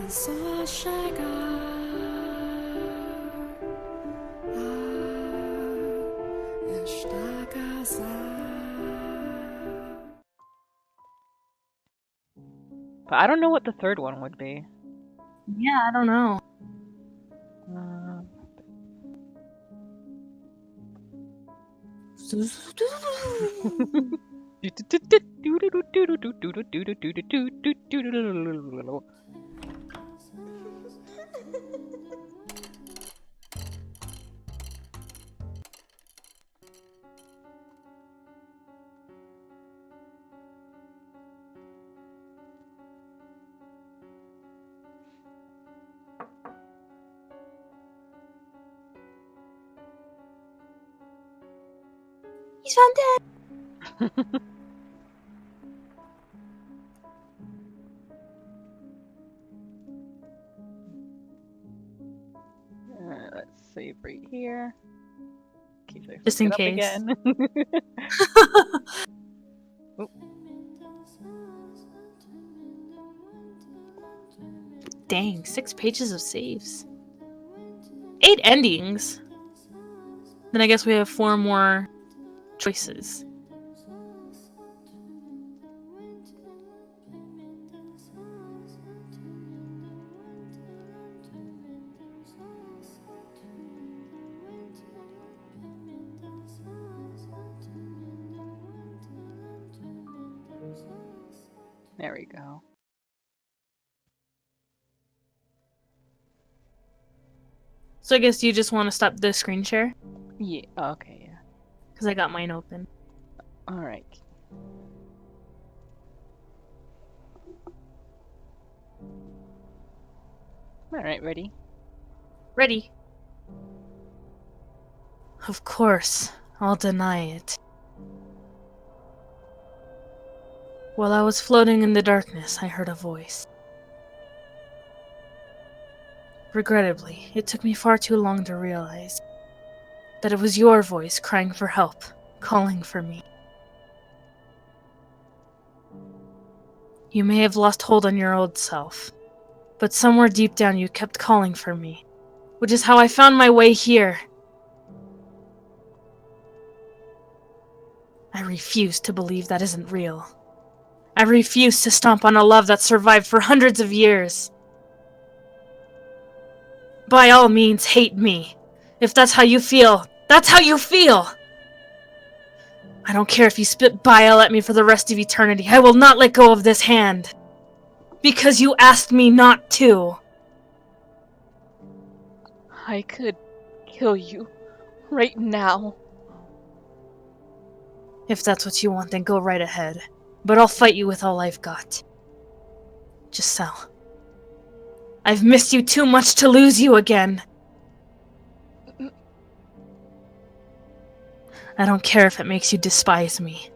só chegar a esta casa. But I don't know what the third one would be. Yeah, I don't know. He's found dead. Let's save right here. Just in Up case. again. Dang, 6 pages of saves. 8 endings. Then I guess we have 4 more choices. There we go. So I guess you just want to stop the screen share? Yeah, okay, yeah. Because I got mine open. Alright. Alright, ready? Ready. Of course, I'll deny it. While I was floating in the darkness, I heard a voice. Regrettably, it took me far too long to realize that it was your voice crying for help, calling for me. You may have lost hold on your old self, but somewhere deep down you kept calling for me, which is how I found my way here. I refuse to believe that isn't real. I refuse to stomp on a love that survived for hundreds of years. By all means, hate me. If that's how you feel, that's how you feel! I don't care if you spit bile at me for the rest of eternity. I will not let go of this hand. Because you asked me not to. I could kill you right now. If that's what you want, then go right ahead. But I'll fight you with all I've got. Giselle. I've missed you too much to lose you again. I don't care if it makes you despise me.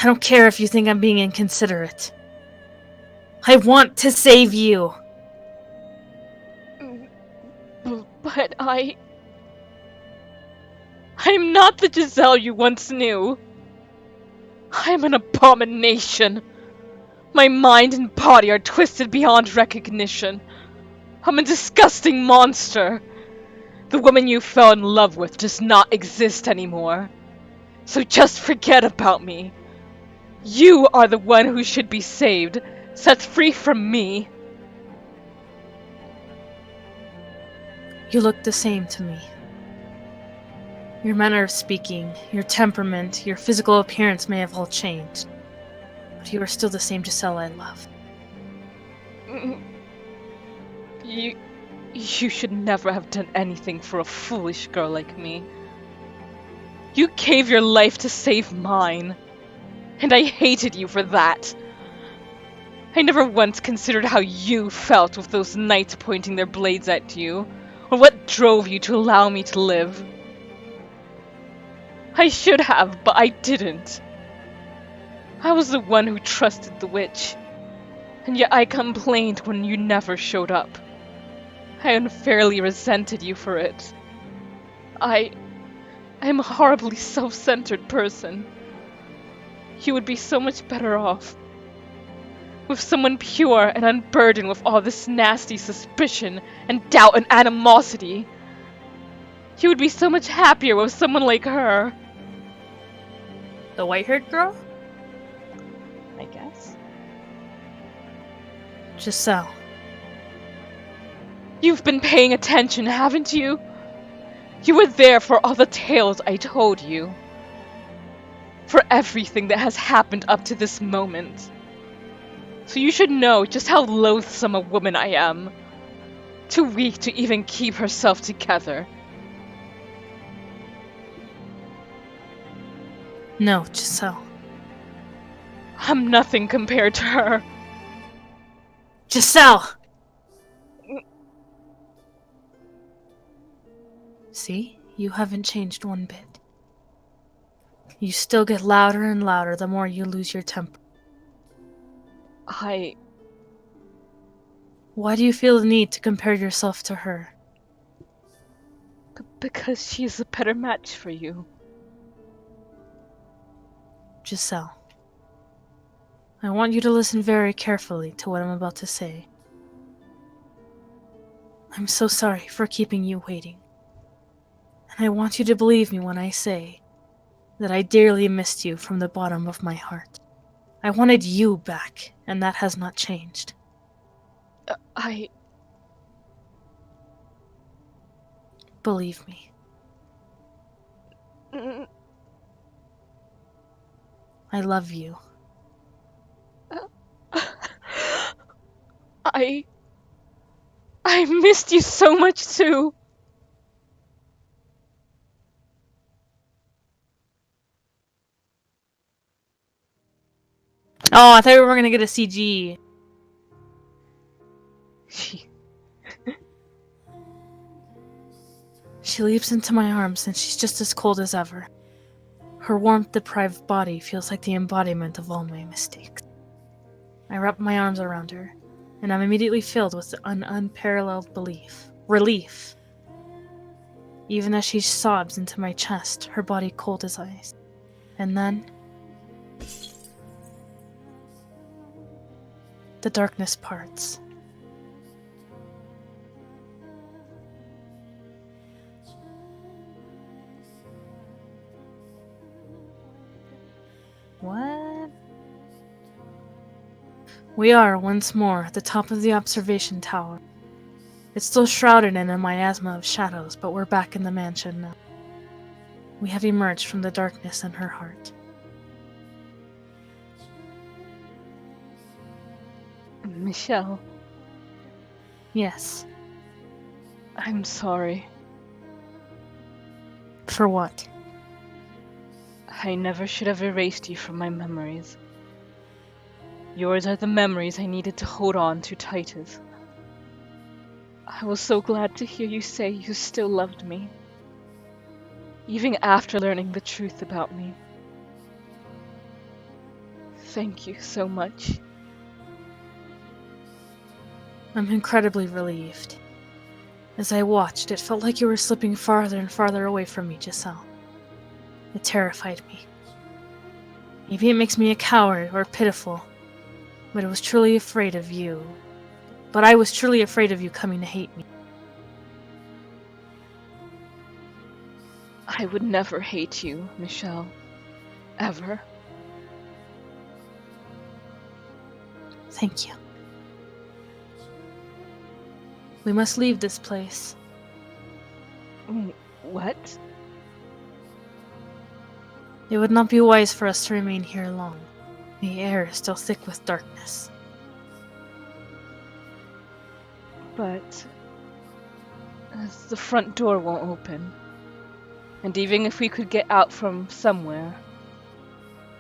I don't care if you think I'm being inconsiderate. I want to save you. But I'm not the Giselle you once knew. I'm an abomination. My mind and body are twisted beyond recognition. I'm a disgusting monster. The woman you fell in love with does not exist anymore. So just forget about me. You are the one who should be saved, set free from me. You look the same to me. Your manner of speaking, your temperament, your physical appearance may have all changed. But you are still the same Giselle I love. You should never have done anything for a foolish girl like me. You gave your life to save mine, and I hated you for that. I never once considered how you felt with those knights pointing their blades at you, or what drove you to allow me to live. I should have, but I didn't. I was the one who trusted the witch, and yet I complained when you never showed up. I unfairly resented you for it. I'm a horribly self-centered person. You would be so much better off. with someone pure and unburdened with all this nasty suspicion and doubt and animosity. You would be so much happier with someone like her. The white-haired girl? I guess. Giselle. You've been paying attention, haven't you? You were there for all the tales I told you. For everything that has happened up to this moment. So you should know just how loathsome a woman I am. Too weak to even keep herself together. No, Giselle. I'm nothing compared to her. Giselle! See? You haven't changed one bit. You still get louder and louder the more you lose your temper. Why do you feel the need to compare yourself to her? Because she's a better match for you. Giselle. I want you to listen very carefully to what I'm about to say. I'm so sorry for keeping you waiting. And I want you to believe me when I say that I dearly missed you from the bottom of my heart. I wanted you back, and that has not changed. Believe me. I love you. I missed you so much too. Oh, I thought we were gonna get a CG. She leaps into my arms and she's just as cold as ever. Her warmth-deprived body feels like the embodiment of all my mistakes. I wrap my arms around her, and I'm immediately filled with an unparalleled relief. Even as she sobs into my chest, her body cold as ice. And then the darkness parts. What? We are, once more, at the top of the observation tower. It's still shrouded in a miasma of shadows, but we're back in the mansion now. We have emerged from the darkness in her heart. Michelle. Yes. I'm sorry. For what? I never should have erased you from my memories. Yours are the memories I needed to hold on to tightest. I was so glad to hear you say you still loved me. Even after learning the truth about me. Thank you so much. I'm incredibly relieved. As I watched, it felt like you were slipping farther and farther away from me, Giselle. It terrified me. Maybe it makes me a coward or pitiful, but I was truly afraid of you. But I was truly afraid of you coming to hate me. I would never hate you, Michelle. Ever. Thank you. We must leave this place. What? It would not be wise for us to remain here long. The air is still thick with darkness. But the front door won't open. And even if we could get out from somewhere,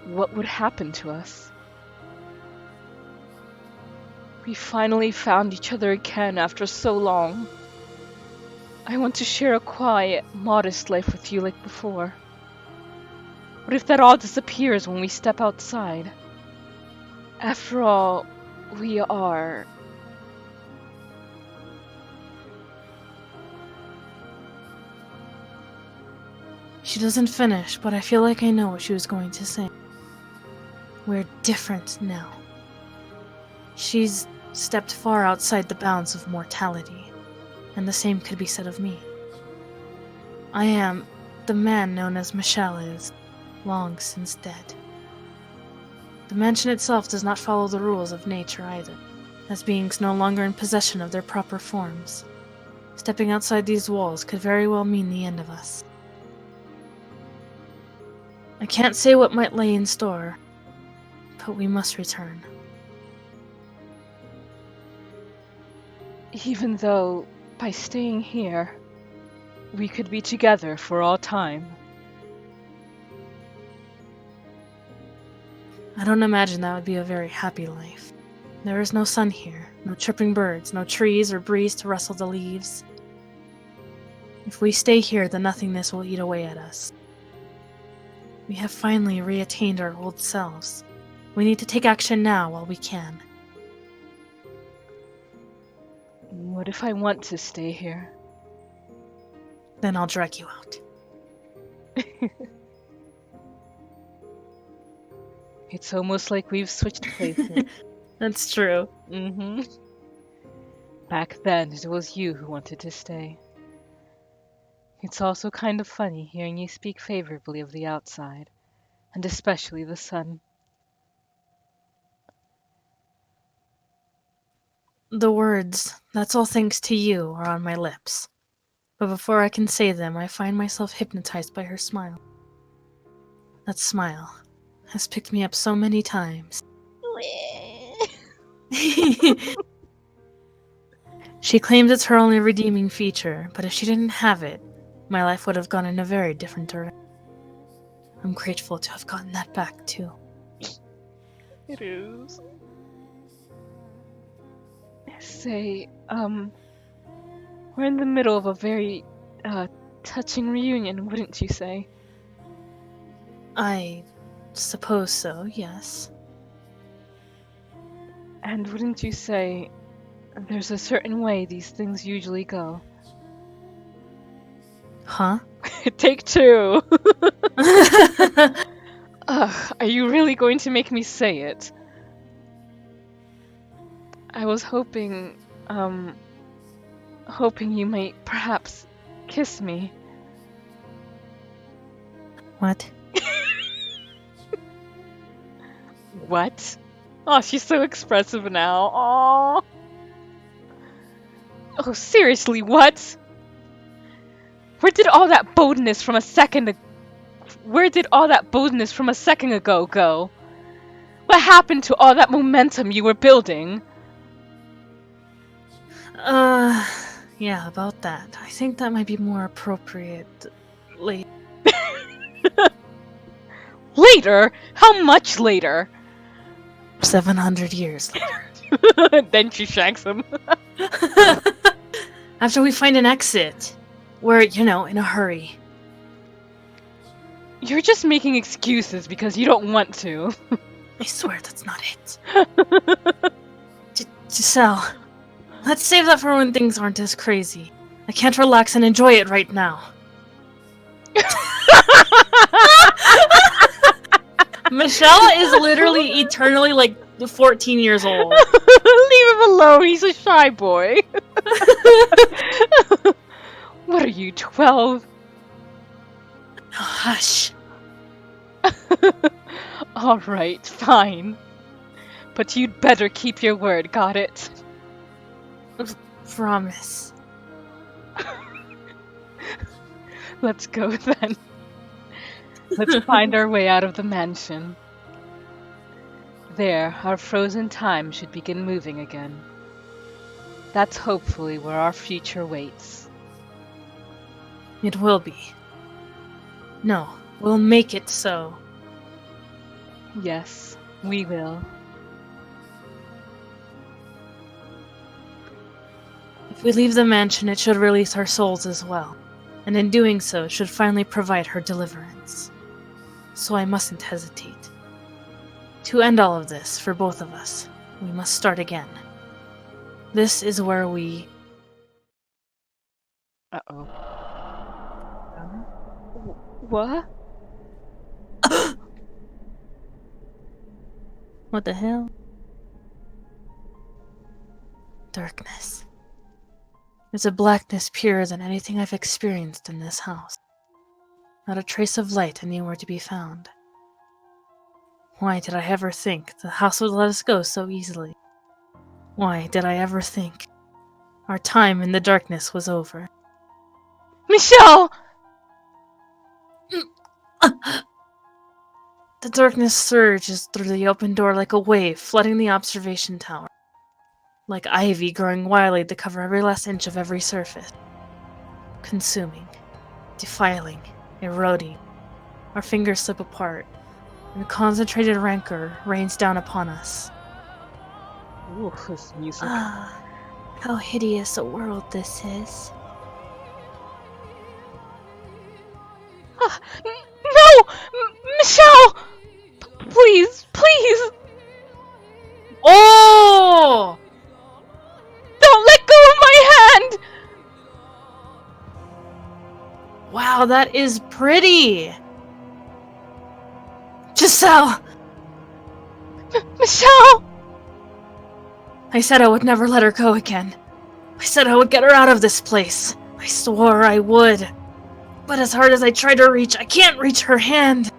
what would happen to us? We finally found each other again after so long. I want to share a quiet, modest life with you like before. What if that all disappears when we step outside? After all, we are... She doesn't finish, but I feel like I know what she was going to say. We're different now. She's stepped far outside the bounds of mortality, and the same could be said of me. I am the man known as Michelle is, long since dead. The mansion itself does not follow the rules of nature either, as beings no longer in possession of their proper forms. Stepping outside these walls could very well mean the end of us. I can't say what might lay in store, but we must return. Even though, by staying here, we could be together for all time. I don't imagine that would be a very happy life. There is no sun here, no chirping birds, no trees or breeze to rustle the leaves. If we stay here, the nothingness will eat away at us. We have finally reattained our old selves. We need to take action now while we can. What if I want to stay here? Then I'll drag you out. It's almost like we've switched places. That's true. Mm-hmm. Back then, it was you who wanted to stay. It's also kind of funny hearing you speak favorably of the outside, and especially the sun. The words, "that's all thanks to you," are on my lips. But before I can say them, I find myself hypnotized by her smile. That smile has picked me up so many times. She claims it's her only redeeming feature, but if she didn't have it, my life would have gone in a very different direction. I'm grateful to have gotten that back, too. It is. Say, we're in the middle of a very, touching reunion, wouldn't you say? I suppose so, yes. And wouldn't you say there's a certain way these things usually go? Huh? Take two! Are you really going to make me say it? I was hoping you might perhaps kiss me. What? What? Oh, she's so expressive now. Aww. Oh, seriously, what? Where did all that boldness from a second ago go? What happened to all that momentum you were building? Yeah, about that. I think that might be more appropriate later. Later? How much later? 700 years later. Then she shanks him. After we find an exit. We're, in a hurry. You're just making excuses because you don't want to. I swear that's not it. Giselle, let's save that for when things aren't as crazy. I can't relax and enjoy it right now. Michelle is literally eternally 14 years old. Leave him alone, he's a shy boy. What are you, 12? Hush. Alright, fine. But you'd better keep your word, got it? Promise. Let's go then. Let's find our way out of the mansion. There, our frozen time should begin moving again. That's hopefully where our future waits. It will be. No, we'll make it so. Yes, we will. If we leave the mansion, it should release our souls as well, and in doing so, should finally provide her deliverance. So I mustn't hesitate. To end all of this, for both of us, we must start again. This is where we... Uh-oh. What? What the hell? Darkness. There's a blackness purer than anything I've experienced in this house. Not a trace of light anywhere to be found. Why did I ever think the house would let us go so easily? Why did I ever think our time in the darkness was over? Michelle! The darkness surges through the open door like a wave, flooding the observation tower. Like ivy growing wildly to cover every last inch of every surface. Consuming, defiling, eroding. Our fingers slip apart, and concentrated rancor rains down upon us. Ooh, this music. Ah, how hideous a world this is. No! Michelle! Please, please! Oh! Don't let go of my hand! Wow, that is pretty! Giselle! Michelle! I said I would never let her go again. I said I would get her out of this place. I swore I would. But as hard as I try to reach, I can't reach her hand.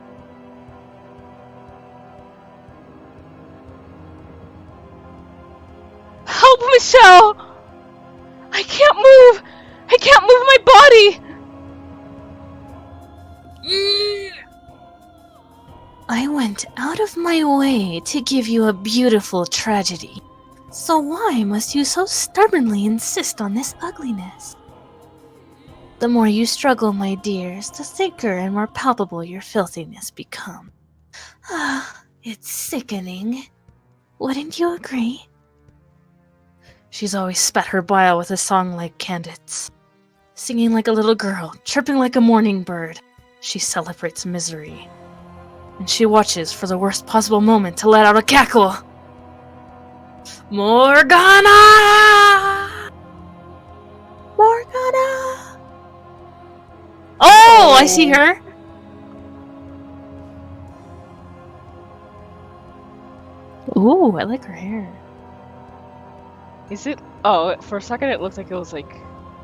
Help, Michelle! I can't move! I can't move my body! I went out of my way to give you a beautiful tragedy. So why must you so stubbornly insist on this ugliness? The more you struggle, my dears, the thicker and more palpable your filthiness becomes. Ah, it's sickening. Wouldn't you agree? She's always spat her bile with a song like Candace's. Singing like a little girl, chirping like a morning bird, she celebrates misery. And she watches for the worst possible moment to let out a cackle. Morgana! Morgana! Oh, I see her! Ooh, I like her hair. Is it? Oh, for a second it looked like it was like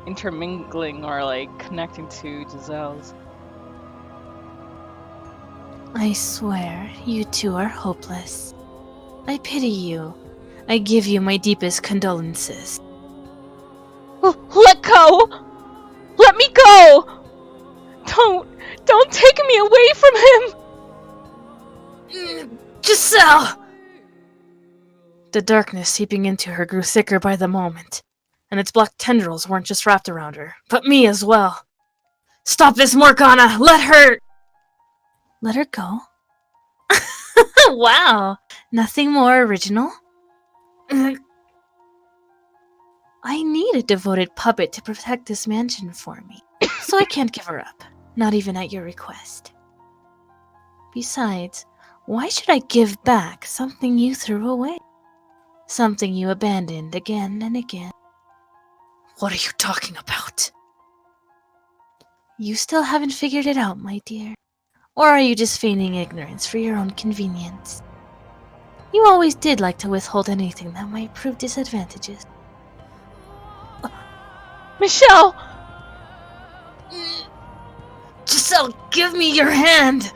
intermingling or like connecting to Giselle's. I swear, you two are hopeless. I pity you. I give you my deepest condolences. Let go! Let me go! Don't take me away from him! Giselle! The darkness seeping into her grew thicker by the moment, and its black tendrils weren't just wrapped around her, but me as well. Stop this, Morgana! Let her go? Wow! Nothing more original? I need a devoted puppet to protect this mansion for me, so I can't give her up, not even at your request. Besides, why should I give back something you threw away? Something you abandoned again and again. What are you talking about? You still haven't figured it out, my dear. Or are you just feigning ignorance for your own convenience? You always did like to withhold anything that might prove disadvantageous. Michelle! Giselle, give me your hand!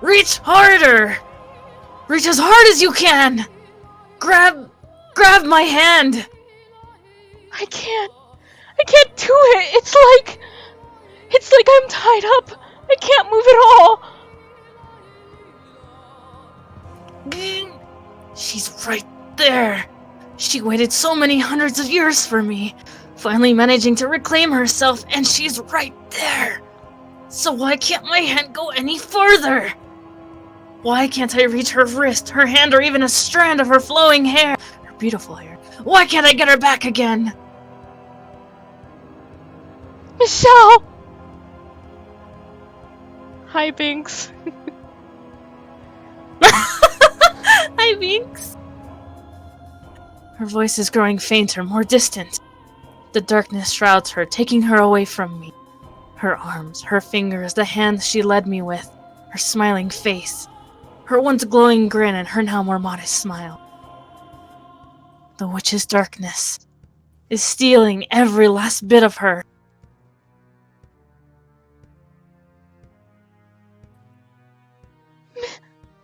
Reach harder! Reach as hard as you can! Grab my hand! I can't do it! It's like I'm tied up! I can't move at all! She's right there! She waited so many hundreds of years for me, finally managing to reclaim herself, and she's right there! So why can't my hand go any further? Why can't I reach her wrist, her hand, or even a strand of her flowing hair? Her beautiful hair. Why can't I get her back again? Michelle! Hi, Binks. Hi, Binks. Her voice is growing fainter, more distant. The darkness shrouds her, taking her away from me. Her arms, her fingers, the hands she led me with, her smiling face, her once glowing grin and her now more modest smile. The witch's darkness is stealing every last bit of her.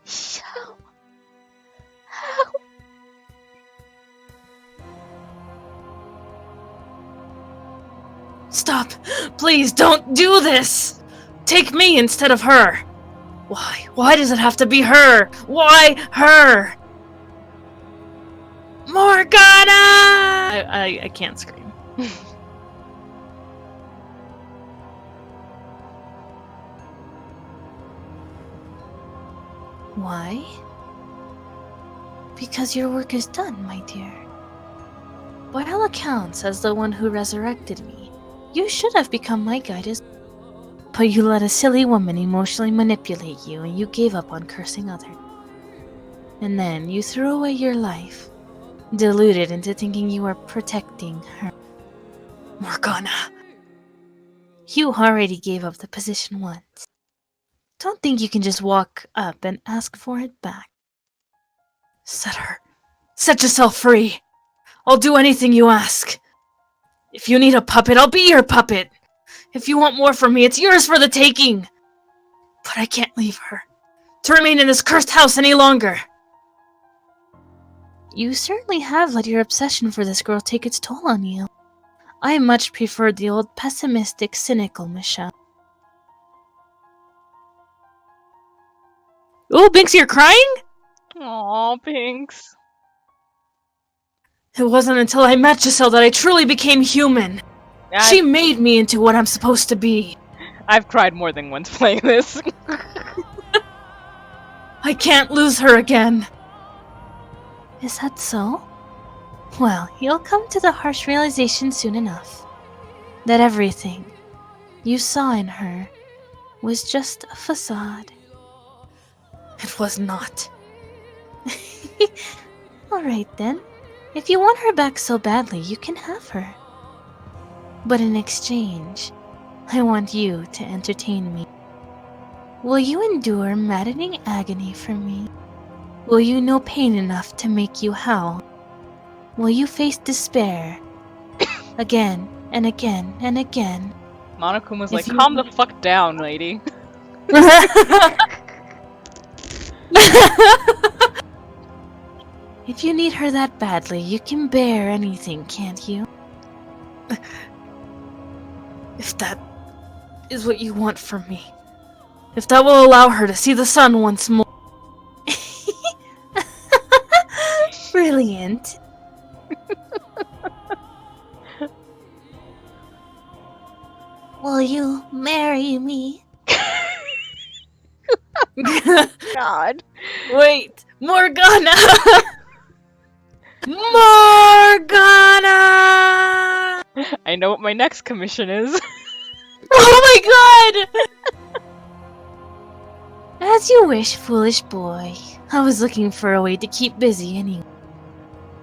How? How? Stop! Please don't do this! Take me instead of her! Why? Why does it have to be her? Why her? Morgana! I can't scream. Why? Because your work is done, my dear. By all accounts, as the one who resurrected me, you should have become my guide as... But you let a silly woman emotionally manipulate you and you gave up on cursing others. And then you threw away your life, deluded into thinking you were protecting her. Morgana! You already gave up the position once. Don't think you can just walk up and ask for it back. Set yourself free! I'll do anything you ask. If you need a puppet, I'll be your puppet. If you want more from me, it's yours for the taking. But I can't leave her to remain in this cursed house any longer. You certainly have let your obsession for this girl take its toll on you. I much preferred the old pessimistic, cynical Michelle. Oh, Binks, you're crying? Aw, Pinks. It wasn't until I met Giselle that I truly became human. She made me into what I'm supposed to be. I've cried more than once playing this. I can't lose her again. Is that so? Well, you'll come to the harsh realization soon enough that everything you saw in her was just a facade. It was not. Alright then. If you want her back so badly, you can have her. But in exchange, I want you to entertain me. Will you endure maddening agony for me? Will you know pain enough to make you howl? Will you face despair again and again and again? Monokuma's like, calm the fuck down, lady. If you need her that badly, you can bear anything, can't you? If that is what you want from me. If that will allow her to see the sun once more. Brilliant. Will you marry me? God. Wait, Morgana! Morgana! I know what my next commission is. Oh my god! As you wish, foolish boy. I was looking for a way to keep busy anyway.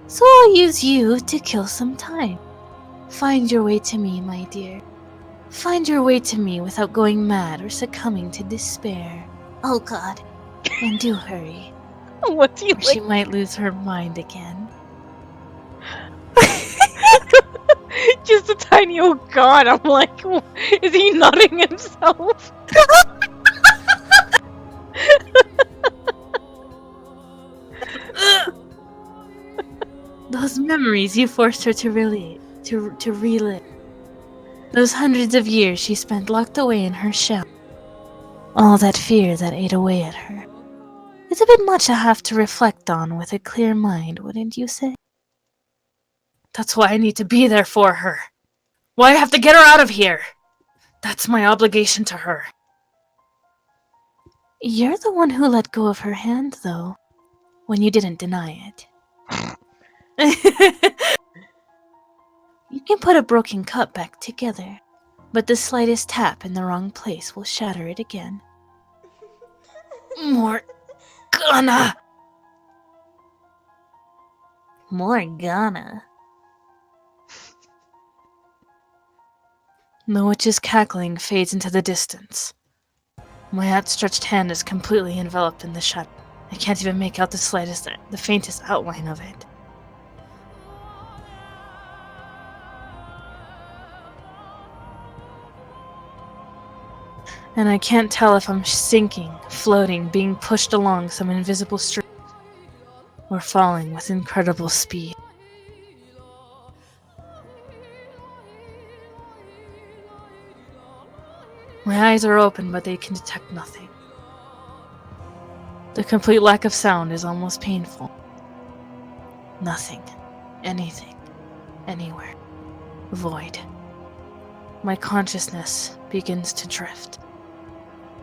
So I'll use you to kill some time. Find your way to me, my dear. Find your way to me without going mad or succumbing to despair. Oh god. And do hurry. What do you or she might lose her mind again. Just a tiny old god. I'm like, is he nutting himself? Those memories you forced her to relive. Those hundreds of years she spent locked away in her shell. All that fear that ate away at her. It's a bit much to have to reflect on with a clear mind, wouldn't you say? That's why I need to be there for her. Why I have to get her out of here. That's my obligation to her. You're the one who let go of her hand, though, when you didn't deny it. You can put a broken cup back together, but the slightest tap in the wrong place will shatter it again. Morgana! Morgana. The witch's cackling fades into the distance. My outstretched hand is completely enveloped in the shadow. I can't even make out the faintest outline of it. And I can't tell if I'm sinking, floating, being pushed along some invisible stream, or falling with incredible speed. My eyes are open, but they can detect nothing. The complete lack of sound is almost painful. Nothing. Anything. Anywhere. Void. My consciousness begins to drift.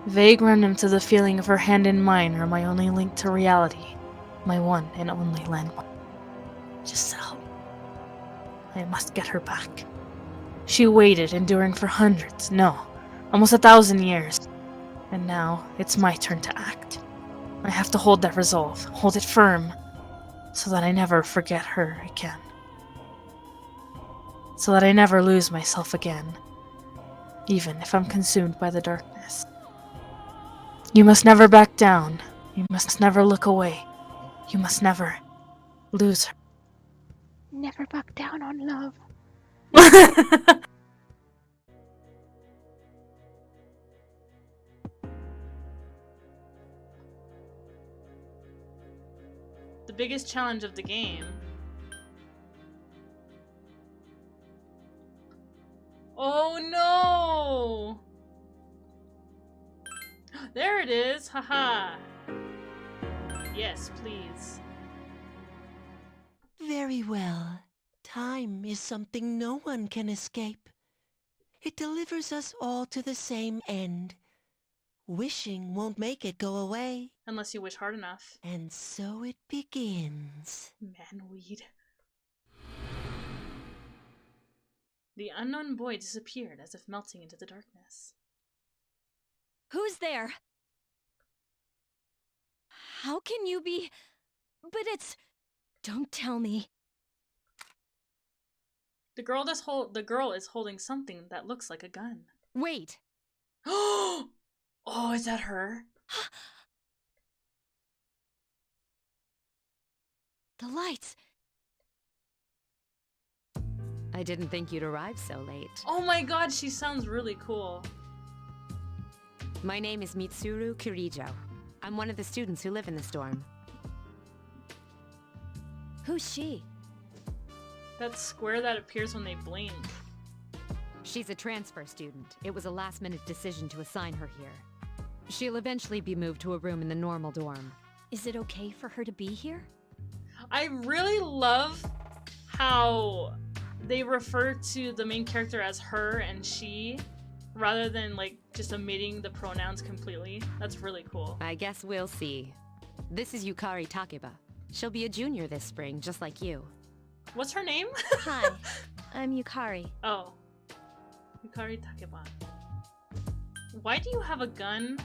Vague remnants of the feeling of her hand in mine are my only link to reality, my one and only landmark. Giselle. I must get her back. She waited, enduring for hundreds, no, almost 1,000 years. And now it's my turn to act. I have to hold that resolve, hold it firm, so that I never forget her again. So that I never lose myself again, even if I'm consumed by the darkness. You must never back down. You must never look away. You must never lose her. Never back down on love. The biggest challenge of the game. Oh no! There it is! Haha! Yes, please. Very well. Time is something no one can escape. It delivers us all to the same end. Wishing won't make it go away. Unless you wish hard enough. And so it begins. Manweed. The unknown boy disappeared as if melting into the darkness. Who's there? How can you be... But it's... Don't tell me. The girl is holding something that looks like a gun. Wait. Oh, is that her? The lights. I didn't think you'd arrive so late. Oh my god, she sounds really cool. My name is Mitsuru Kirijo. I'm one of the students who live in this dorm. Who's she? That square that appears when they blink. She's a transfer student. It was a last-minute decision to assign her here. She'll eventually be moved to a room in the normal dorm. Is it okay for her to be here? I really love how they refer to the main character as her and she, rather than like just omitting the pronouns completely. That's really cool. I guess we'll see. This is Yukari Takeba. She'll be a junior this spring, just like you. What's her name? Hi, I'm Yukari. Oh. Yukari Takeba. Why do you have a gun